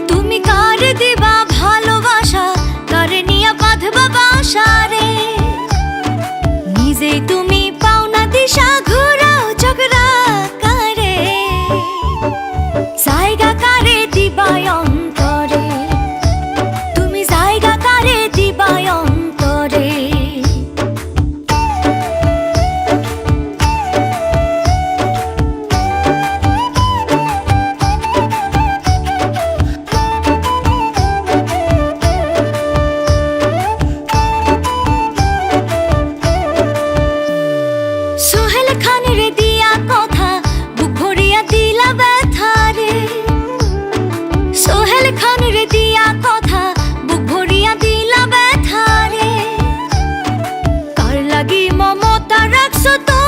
তুমি কারে দিবা ভালোবাসা, কারে নিয়া বাঁধবা বাসা রে। নিজেই তুমি পাওনা দিশা, ঘোরাও ঝগড়া কারে। জায়গা কারে দিবাই অন্তরে, তুমি জায়গা কারে দিবাই অন্তরে। সোহেল খানের দিয়া কথা, বুক ভরিয়া দিলা ব্যথা রে। সোহেল খানের দিয়া কথা, বুক ভরিয়া দিলা ব্যথা রে। কার লাগি মমতা রাখছো তো